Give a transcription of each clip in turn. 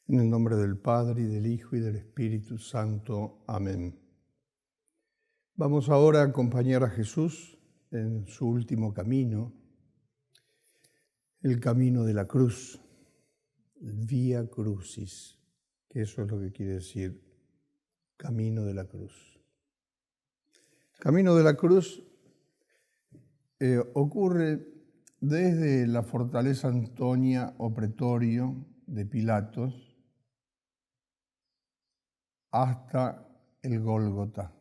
En el nombre del Padre, y del Hijo, y del Espíritu Santo. Amén. Vamos ahora a acompañar a Jesús en su último camino, el camino de la cruz, el Vía Crucis, que eso es lo que quiere decir, camino de la cruz. Camino de la cruz ocurre desde la fortaleza Antonia o Pretorio de Pilatos hasta el Gólgota.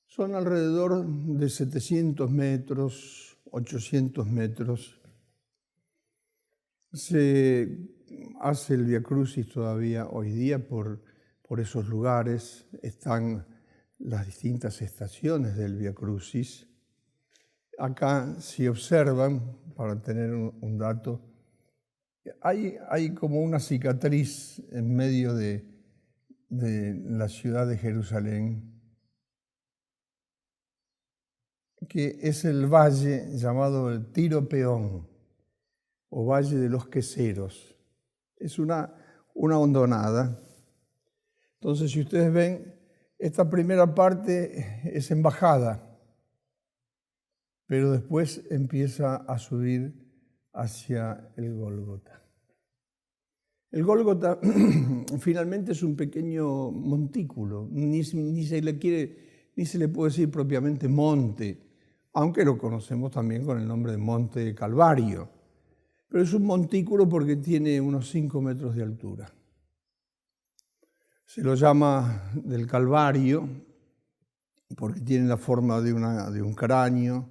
Son alrededor de 700 metros, 800 metros. Se hace el Vía Crucis todavía hoy día por esos lugares. Están las distintas estaciones del Vía Crucis. Acá, si observan, para tener un dato, hay como una cicatriz en medio de la ciudad de Jerusalén, que es el valle llamado el Tiro Peón, o Valle de los Queseros. Es una hondonada. Entonces, si ustedes ven, esta primera parte es en bajada, pero después empieza a subir hacia el Gólgota. El Gólgota finalmente es un pequeño montículo, ni se le puede decir propiamente monte, aunque lo conocemos también con el nombre de Monte Calvario. Pero es un montículo porque tiene unos 5 metros de altura. Se lo llama del Calvario porque tiene la forma de un cráneo,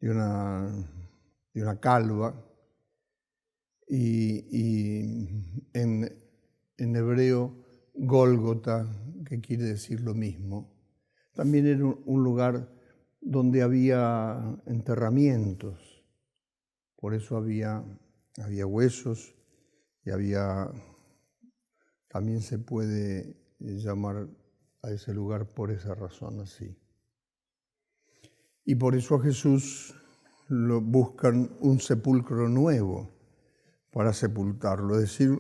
de una calva, y en hebreo Gólgota, que quiere decir lo mismo. También era un lugar donde había enterramientos, por eso había huesos y también se puede llamar a ese lugar por esa razón así. Y por eso a Jesús lo buscan un sepulcro nuevo para sepultarlo, es decir,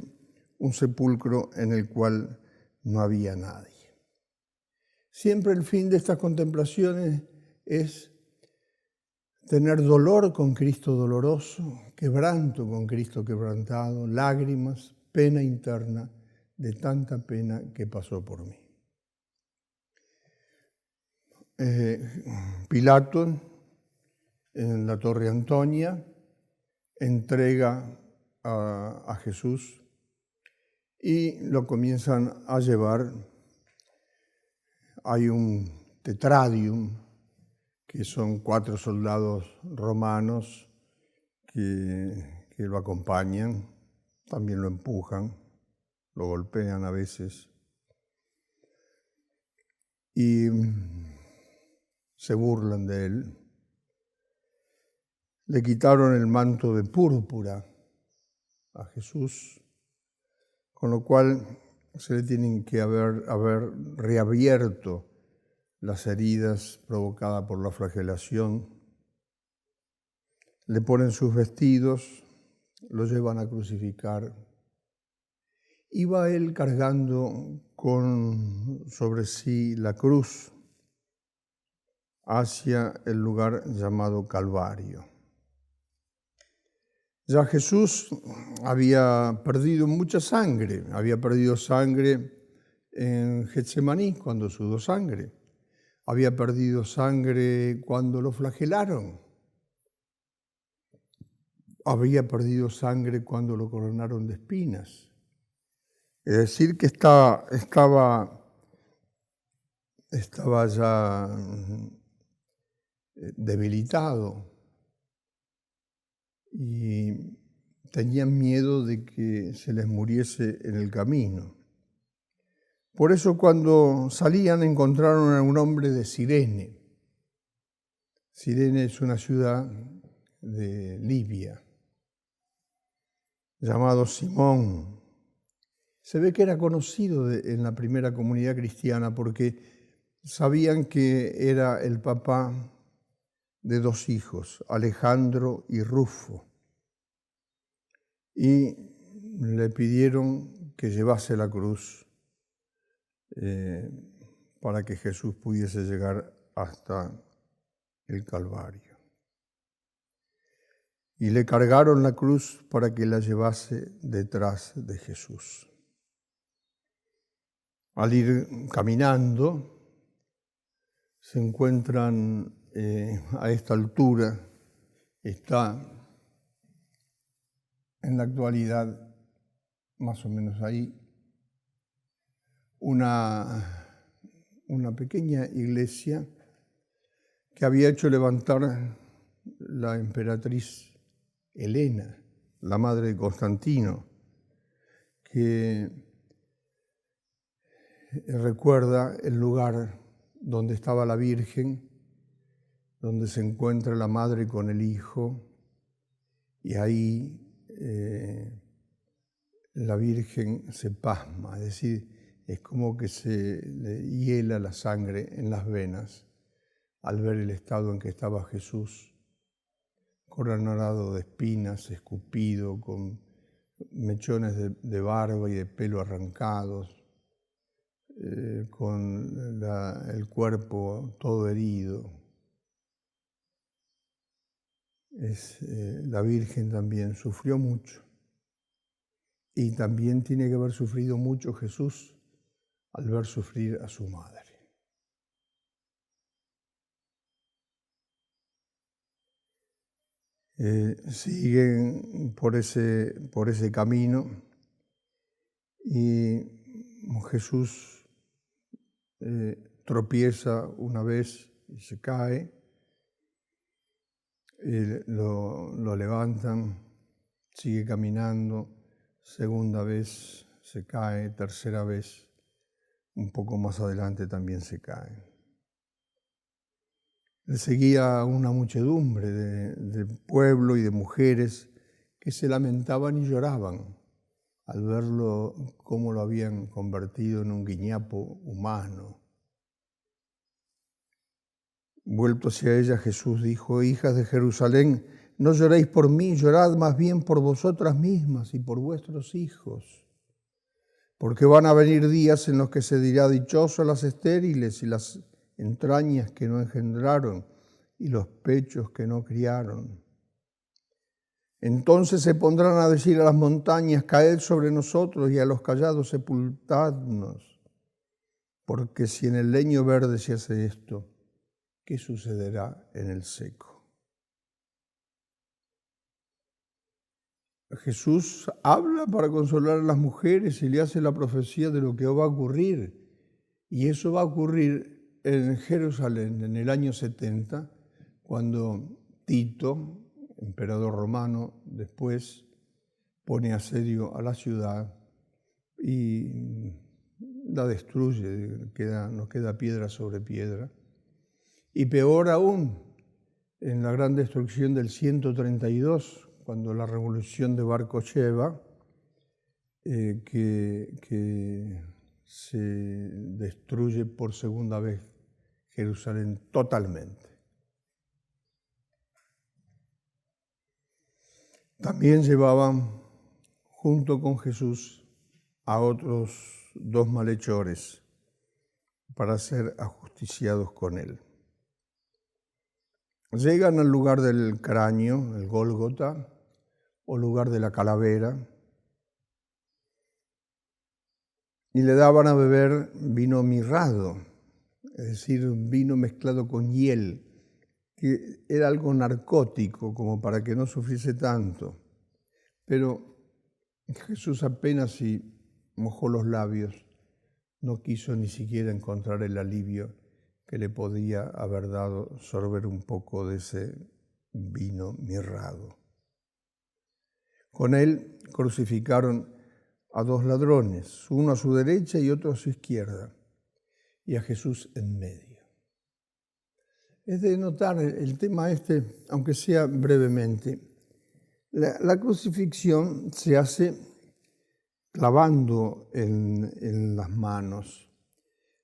un sepulcro en el cual no había nadie. Siempre el fin de estas contemplaciones es tener dolor con Cristo doloroso, quebranto con Cristo quebrantado, lágrimas, pena interna de tanta pena que pasó por mí. Pilato, en la Torre Antonia, entrega a Jesús y lo comienzan a llevar. Hay un tetradium, que son 4 soldados romanos que lo acompañan, también lo empujan, lo golpean a veces y se burlan de él. Le quitaron el manto de púrpura a Jesús, con lo cual se le tienen que haber reabierto las heridas provocadas por la flagelación. Le ponen sus vestidos, lo llevan a crucificar. Iba él cargando sobre sí la cruz hacia el lugar llamado Calvario. Ya Jesús había perdido mucha sangre, había perdido sangre en Getsemaní cuando sudó sangre, había perdido sangre cuando lo flagelaron, había perdido sangre cuando lo coronaron de espinas. Es decir, que estaba ya debilitado y tenían miedo de que se les muriese en el camino. Por eso cuando salían encontraron a un hombre de Cirene. Cirene es una ciudad de Libia, llamado Simón. Se ve que era conocido en la primera comunidad cristiana porque sabían que era el papá de 2 hijos, Alejandro y Rufo. Y le pidieron que llevase la cruz para que Jesús pudiese llegar hasta el Calvario. Y le cargaron la cruz para que la llevase detrás de Jesús. Al ir caminando, se encuentran a esta altura, está en la actualidad más o menos ahí, una pequeña iglesia que había hecho levantar la emperatriz Helena, la madre de Constantino, que recuerda el lugar donde estaba la Virgen, donde se encuentra la madre con el hijo, y ahí la Virgen se pasma, es decir, es como que se le hiela la sangre en las venas al ver el estado en que estaba Jesús, coronado de espinas, escupido, con mechones de barba y de pelo arrancados, con el cuerpo todo herido. La Virgen también sufrió mucho. Y también tiene que haber sufrido mucho Jesús al ver sufrir a su madre. Siguen por ese camino y Jesús tropieza una vez y se cae, lo levantan, sigue caminando, segunda vez se cae, tercera vez, un poco más adelante también se cae. Le seguía una muchedumbre de pueblo y de mujeres que se lamentaban y lloraban al verlo cómo lo habían convertido en un guiñapo humano. Vuelto hacia ella, Jesús dijo: hijas de Jerusalén, no lloréis por mí, llorad más bien por vosotras mismas y por vuestros hijos. Porque van a venir días en los que se dirá: dichosos las estériles y las entrañas que no engendraron y los pechos que no criaron. Entonces se pondrán a decir a las montañas: caed sobre nosotros, y a los callados: sepultadnos. Porque si en el leño verde se hace esto, ¿qué sucederá en el seco? Jesús habla para consolar a las mujeres y le hace la profecía de lo que va a ocurrir. Y eso va a ocurrir en Jerusalén en el año 70, cuando Tito, emperador romano, después pone asedio a la ciudad y la destruye, no queda piedra sobre piedra. Y peor aún, en la gran destrucción del 132, cuando la revolución de Bar Kocheba, que se destruye por segunda vez Jerusalén totalmente. También llevaban junto con Jesús a otros 2 malhechores para ser ajusticiados con él. Llegan al lugar del cráneo, el Gólgota, o lugar de la calavera, y le daban a beber vino mirrado, es decir, vino mezclado con hiel, que era algo narcótico, como para que no sufriese tanto. Pero Jesús apenas si mojó los labios, no quiso ni siquiera encontrar el alivio que le podía haber dado sorber un poco de ese vino mirrado. Con él crucificaron a 2 ladrones, uno a su derecha y otro a su izquierda, y a Jesús en medio. Es de notar el tema aunque sea brevemente. La crucifixión se hace clavando en las manos,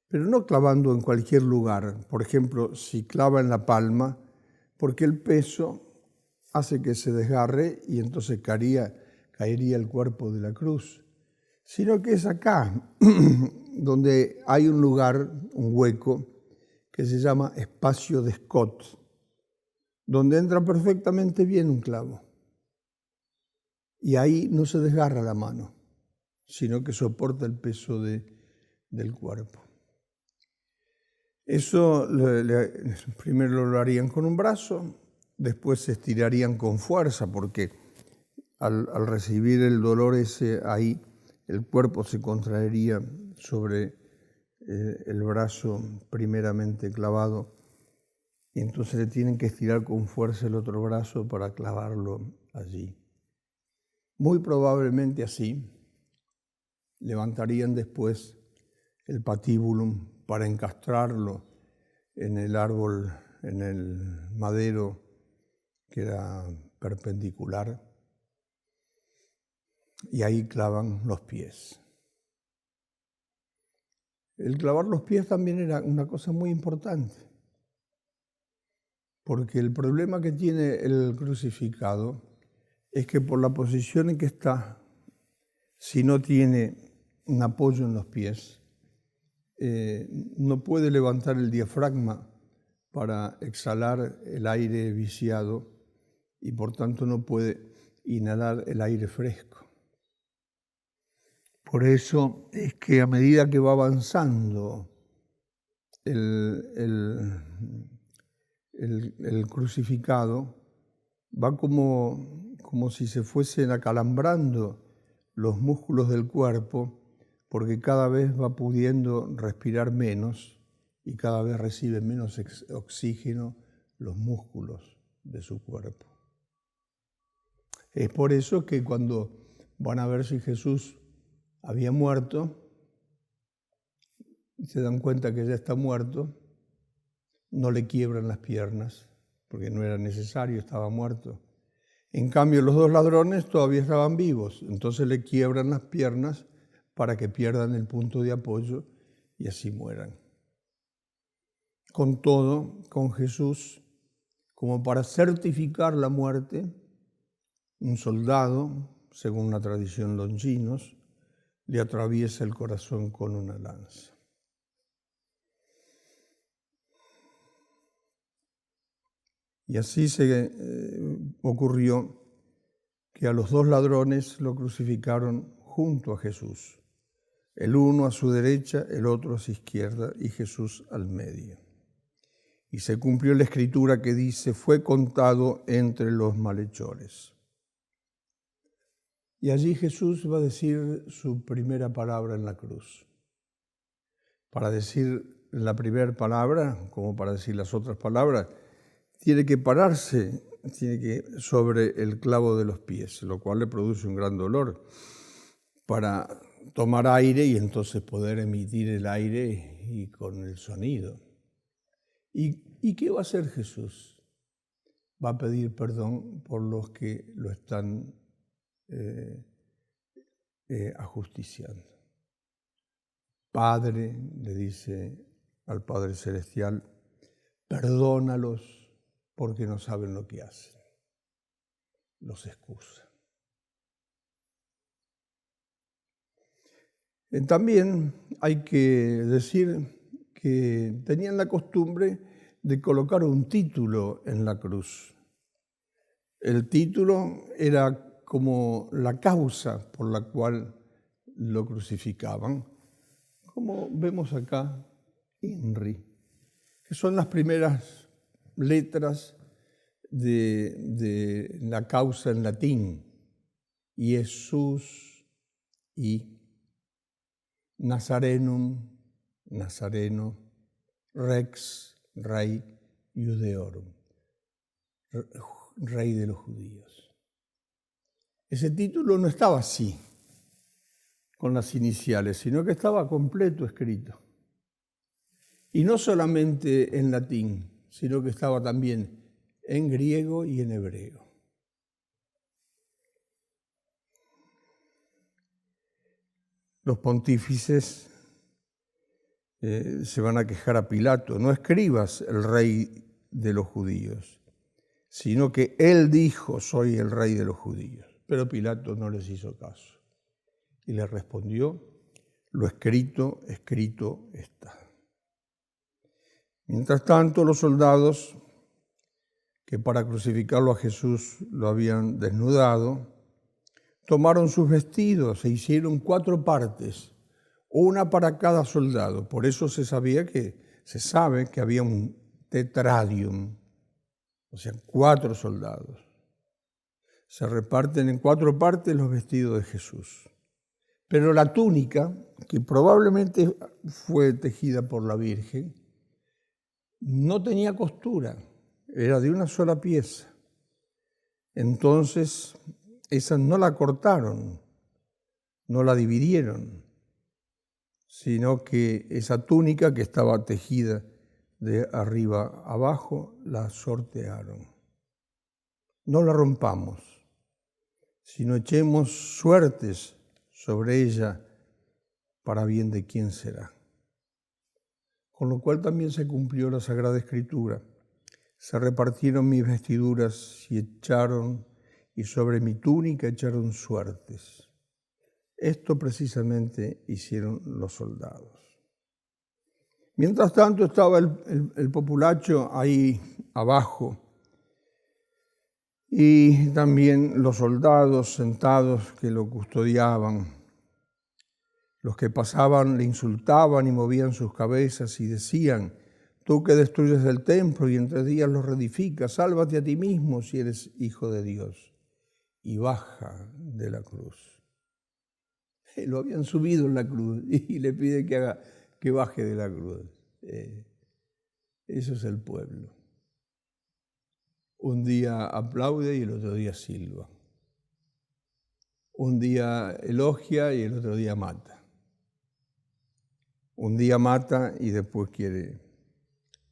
pero no clavando en cualquier lugar. Por ejemplo, si clava en la palma, porque el peso hace que se desgarre y entonces caería el cuerpo de la cruz, sino que es acá donde hay un lugar, un hueco, que se llama espacio de Scott, donde entra perfectamente bien un clavo. Y ahí no se desgarra la mano, sino que soporta el peso del cuerpo. Eso primero lo harían con un brazo, después se estirarían con fuerza, porque al recibir el dolor ese ahí, el cuerpo se contraería sobre el brazo primeramente clavado, y entonces le tienen que estirar con fuerza el otro brazo para clavarlo allí. Muy probablemente así levantarían después el patíbulum para encastrarlo en el árbol, en el madero que era perpendicular, y ahí clavan los pies. El clavar los pies también era una cosa muy importante, porque el problema que tiene el crucificado es que por la posición en que está, si no tiene un apoyo en los pies, no puede levantar el diafragma para exhalar el aire viciado y por tanto no puede inhalar el aire fresco. Por eso es que a medida que va avanzando el crucificado, va como si se fuesen acalambrando los músculos del cuerpo, porque cada vez va pudiendo respirar menos y cada vez recibe menos oxígeno los músculos de su cuerpo. Es por eso que cuando van a ver si Jesús había muerto, y se dan cuenta que ya está muerto, no le quiebran las piernas, porque no era necesario, estaba muerto. En cambio, los dos ladrones todavía estaban vivos, entonces le quiebran las piernas para que pierdan el punto de apoyo y así mueran. Con todo, con Jesús, como para certificar la muerte, un soldado, según la tradición longinos, le atraviesa el corazón con una lanza. Y así ocurrió que a los dos ladrones lo crucificaron junto a Jesús, el uno a su derecha, el otro a su izquierda y Jesús al medio. Y se cumplió la escritura que dice, fue contado entre los malhechores. Y allí Jesús va a decir su primera palabra en la cruz. Para decir la primera palabra, como para decir las otras palabras, tiene que pararse sobre el clavo de los pies, lo cual le produce un gran dolor para tomar aire y entonces poder emitir el aire y con el sonido. ¿Y qué va a hacer Jesús? Va a pedir perdón por los que lo están ajusticiando. Padre, le dice al Padre Celestial, perdónalos porque no saben lo que hacen. Los excusa. También hay que decir que tenían la costumbre de colocar un título en la cruz. El título era como la causa por la cual lo crucificaban, como vemos acá, INRI, que son las primeras letras de la causa en latín, Jesús y Nazarenum, Nazareno, Rex, Rey Iudeorum, Rey de los judíos. Ese título no estaba así, con las iniciales, sino que estaba completo escrito. Y no solamente en latín, sino que estaba también en griego y en hebreo. Los pontífices se van a quejar a Pilato, no escribas el rey de los judíos, sino que él dijo, soy el rey de los judíos. Pero Pilato no les hizo caso y les respondió: lo escrito, escrito está. Mientras tanto, los soldados que para crucificarlo a Jesús lo habían desnudado, tomaron sus vestidos e hicieron 4 partes, una para cada soldado. Por eso se sabe que había un tetradium, o sea, 4 soldados. Se reparten en 4 partes los vestidos de Jesús. Pero la túnica, que probablemente fue tejida por la Virgen, no tenía costura, era de una sola pieza. Entonces, esa no la cortaron, no la dividieron, sino que esa túnica que estaba tejida de arriba abajo, la sortearon. No la rompamos, sino echemos suertes sobre ella para bien de quién será. Con lo cual también se cumplió la Sagrada Escritura. Se repartieron mis vestiduras y sobre mi túnica echaron suertes. Esto precisamente hicieron los soldados. Mientras tanto estaba el populacho ahí abajo y también los soldados sentados que lo custodiaban. Los que pasaban le insultaban y movían sus cabezas y decían: tú que destruyes el templo y en 3 días lo reedificas, sálvate a ti mismo si eres hijo de Dios y baja de la cruz. Lo habían subido en la cruz y le pide que baje de la cruz. Eso es el pueblo. Un día aplaude y el otro día silba. Un día elogia y el otro día mata. Un día mata y después quiere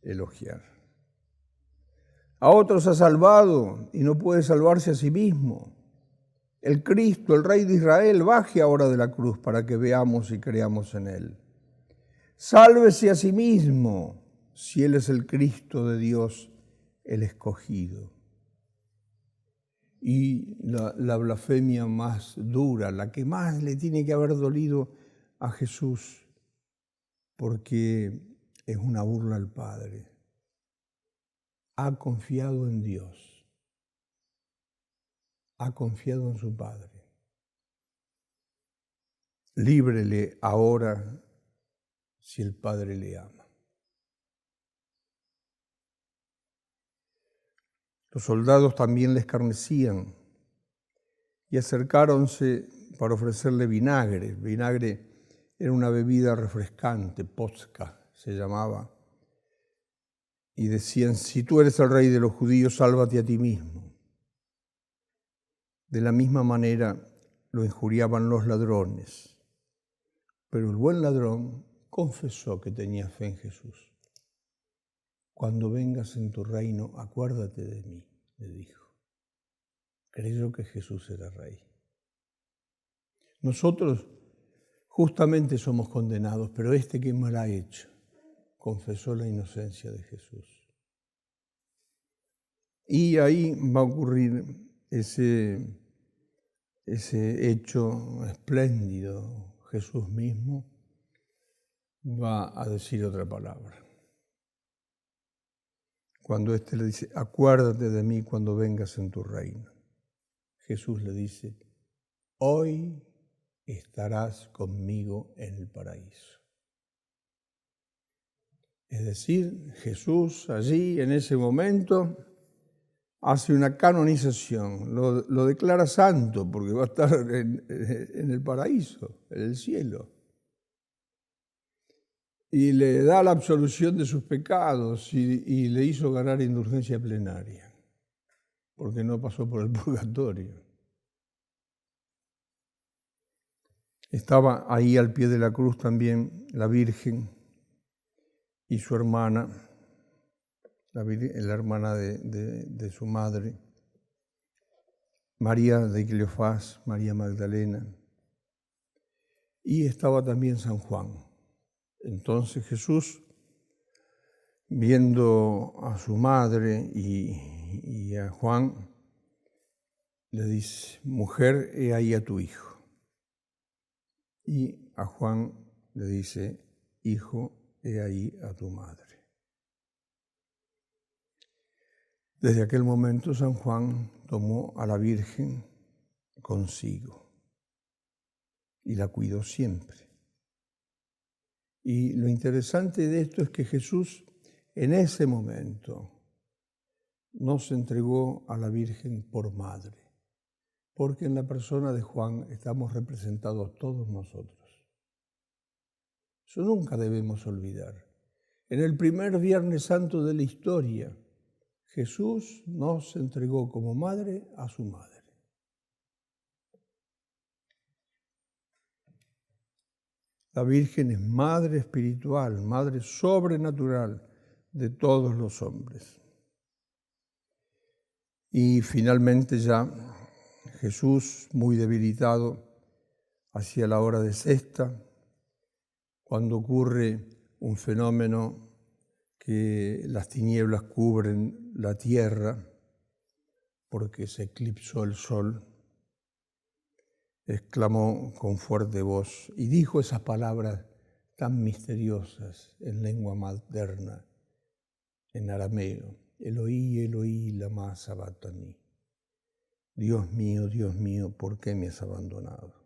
elogiar. A otros ha salvado y no puede salvarse a sí mismo. El Cristo, el Rey de Israel, baje ahora de la cruz para que veamos y creamos en Él. Sálvese a sí mismo si Él es el Cristo de Dios, el escogido. Y la blasfemia más dura, la que más le tiene que haber dolido a Jesús, porque es una burla al Padre. Ha confiado en Dios, ha confiado en su Padre. Líbrele ahora si el Padre le ama. Los soldados también le escarnecían y acercáronse para ofrecerle vinagre. Vinagre era una bebida refrescante, potzka se llamaba. Y decían: si tú eres el rey de los judíos, sálvate a ti mismo. De la misma manera lo injuriaban los ladrones. Pero el buen ladrón confesó que tenía fe en Jesús. Cuando vengas en tu reino, acuérdate de mí, le dijo. Creyó que Jesús era rey. Nosotros justamente somos condenados, pero este que mal ha hecho, confesó la inocencia de Jesús. Y ahí va a ocurrir ese hecho espléndido. Jesús mismo va a decir otra palabra. Cuando éste le dice: acuérdate de mí cuando vengas en tu reino. Jesús le dice: hoy estarás conmigo en el paraíso. Es decir, Jesús allí en ese momento hace una canonización, lo declara santo porque va a estar en el paraíso, en el cielo. Y le da la absolución de sus pecados y le hizo ganar indulgencia plenaria, porque no pasó por el purgatorio. Estaba ahí al pie de la cruz también la Virgen y su hermana, la hermana de su madre, María de Cleofás, María Magdalena, y estaba también San Juan. Entonces Jesús, viendo a su madre y a Juan, le dice: mujer, he ahí a tu hijo. Y a Juan le dice: hijo, he ahí a tu madre. Desde aquel momento San Juan tomó a la Virgen consigo y la cuidó siempre. Y lo interesante de esto es que Jesús en ese momento no se entregó a la Virgen por madre, porque en la persona de Juan estamos representados todos nosotros. Eso nunca debemos olvidar. En el primer Viernes Santo de la historia, Jesús no se entregó como madre a su madre. La Virgen es madre espiritual, madre sobrenatural de todos los hombres. Y finalmente ya Jesús, muy debilitado, hacia la hora de sexta, cuando ocurre un fenómeno que las tinieblas cubren la tierra porque se eclipsó el sol, exclamó con fuerte voz y dijo esas palabras tan misteriosas en lengua materna, en arameo: Eloí, Eloí, lama sabactani. Dios mío, ¿por qué me has abandonado?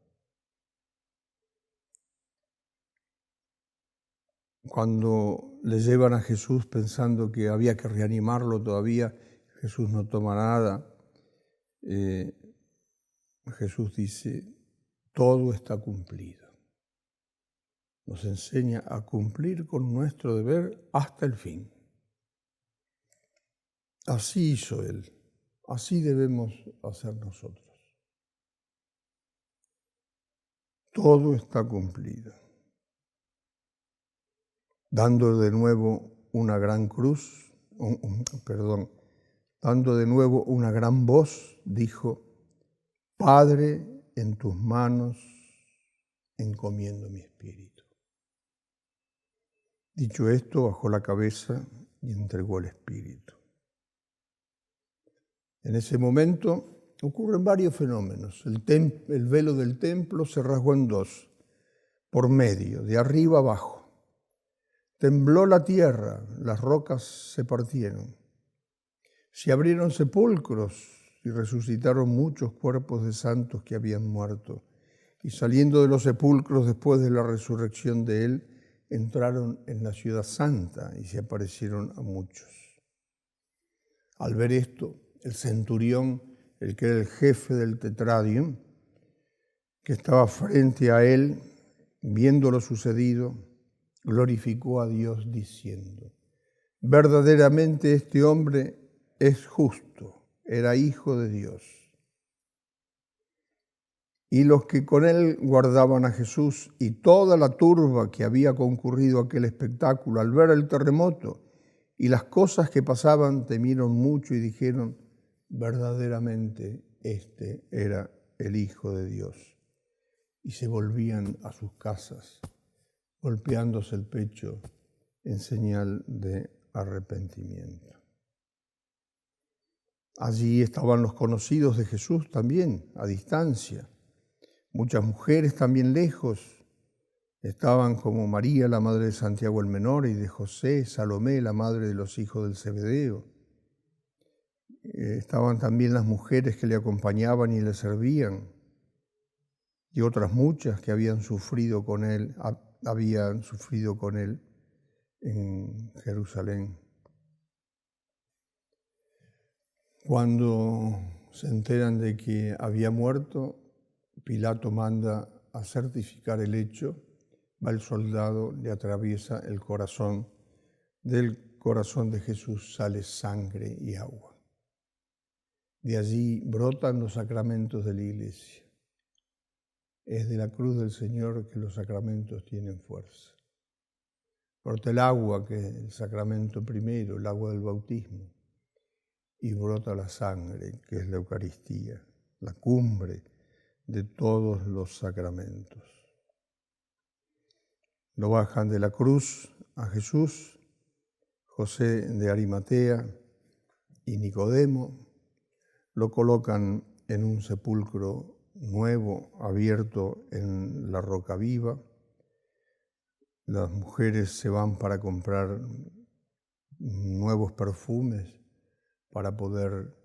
Cuando le llevan a Jesús pensando que había que reanimarlo todavía, Jesús no toma nada. Jesús dice: todo está cumplido. Nos enseña a cumplir con nuestro deber hasta el fin. Así hizo Él, así debemos hacer nosotros. Todo está cumplido. Dando de nuevo una gran cruz, dando de nuevo una gran voz, dijo: Padre, en tus manos encomiendo mi espíritu. Dicho esto, bajó la cabeza y entregó el espíritu. En ese momento ocurren varios fenómenos. El velo del templo se rasgó en dos, por medio, de arriba abajo. Tembló la tierra, las rocas se partieron. Se abrieron sepulcros y resucitaron muchos cuerpos de santos que habían muerto. Y saliendo de los sepulcros después de la resurrección de Él, entraron en la ciudad santa y se aparecieron a muchos. Al ver esto, el centurión, el que era el jefe del tetradium, que estaba frente a él, viendo lo sucedido, glorificó a Dios diciendo: verdaderamente este hombre es justo, era hijo de Dios. Y los que con él guardaban a Jesús y toda la turba que había concurrido a aquel espectáculo, al ver el terremoto y las cosas que pasaban, temieron mucho y dijeron: verdaderamente este era el Hijo de Dios. Y se volvían a sus casas, golpeándose el pecho en señal de arrepentimiento. Allí estaban los conocidos de Jesús también, a distancia. Muchas mujeres también lejos. Estaban como María, la madre de Santiago el Menor, y de José, Salomé, la madre de los hijos del Zebedeo. Estaban también las mujeres que le acompañaban y le servían, y otras muchas que habían sufrido con él en Jerusalén. Cuando se enteran de que había muerto, Pilato manda a certificar el hecho. Va el soldado, le atraviesa el corazón. Del corazón de Jesús sale sangre y agua. De allí brotan los sacramentos de la Iglesia. Es de la cruz del Señor que los sacramentos tienen fuerza. Brota el agua, que es el sacramento primero, el agua del bautismo, y brota la sangre, que es la Eucaristía, la cumbre de todos los sacramentos. Lo bajan de la cruz a Jesús, José de Arimatea y Nicodemo, lo colocan en un sepulcro nuevo, abierto en la roca viva. Las mujeres se van para comprar nuevos perfumes para poder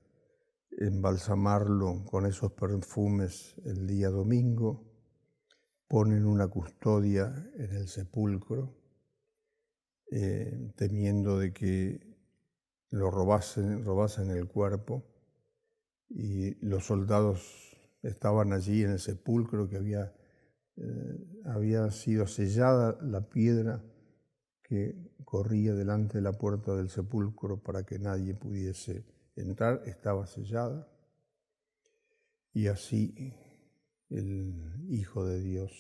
embalsamarlo con esos perfumes el día domingo. Ponen una custodia en el sepulcro, temiendo de que lo robasen el cuerpo, y los soldados estaban allí en el sepulcro que había sido sellada la piedra que corría delante de la puerta del sepulcro para que nadie pudiese entrar, estaba sellada, y así el Hijo de Dios,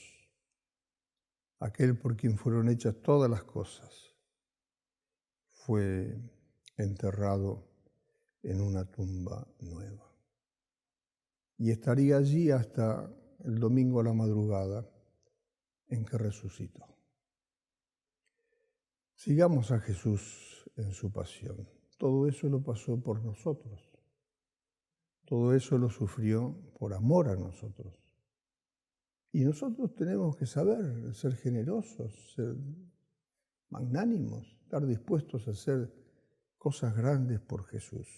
aquel por quien fueron hechas todas las cosas, fue enterrado en una tumba nueva. Y estaría allí hasta el domingo a la madrugada en que resucitó. Sigamos a Jesús en su pasión. Todo eso lo pasó por nosotros. Todo eso lo sufrió por amor a nosotros. Y nosotros tenemos que saber ser generosos, ser magnánimos, estar dispuestos a hacer cosas grandes por Jesús.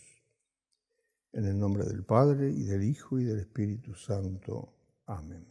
En el nombre del Padre, y del Hijo, y del Espíritu Santo. Amén.